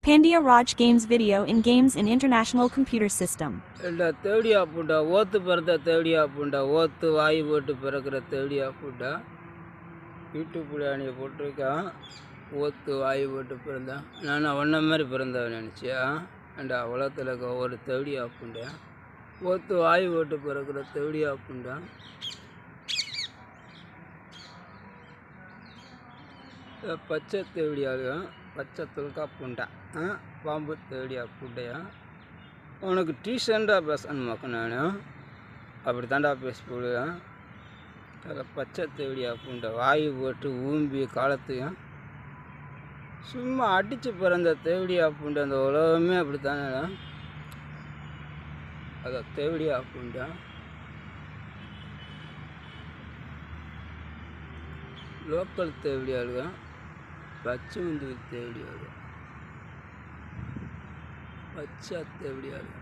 Pandya Raj Games video in Games in International Computer System. இல்லை தேவடியா பூண்டா ஓத்து பிறந்த தேவடியா பூண்டா ஓத்து வாய் போட்டு பிறக்கிற தேவடியா பூண்டா யூடியூப் பிள்ளையாணியை போட்டிருக்கான். ஓத்து வாய் போட்டு பிறந்தான். நான் ஒன்றை மாதிரி பிறந்தவன் நினச்சியா? ஏண்டா உலகத்தில் இருக்க ஒவ்வொரு தேவடியா பூண்டா ஓத்து வாய் போட்டு பிறக்கிற தேவடியா பூண்டா பச்சை தேவடியாகும் பச்சை துல்கா பூண்டா பாம்பு தேவடியா பூண்டையா உனக்கு டீசெண்டாக பேசணுமாக்க நான் அப்படி தாண்டா பேசி போடுவேன். அதில் பச்சை தேவடியா பூண்டை வாய் போட்டு ஊம்பி காலத்தையும் சும்மா அடித்து பிறந்த தேவடியா பூண்டை அந்த உலகமே அப்படி தானே. அதை தேவடியா பூண்டா லோக்கல் தேவடியாளுங்க பச்சை முந்திரி தேவடியாளுங்க பச்சை தேவடியாளுங்க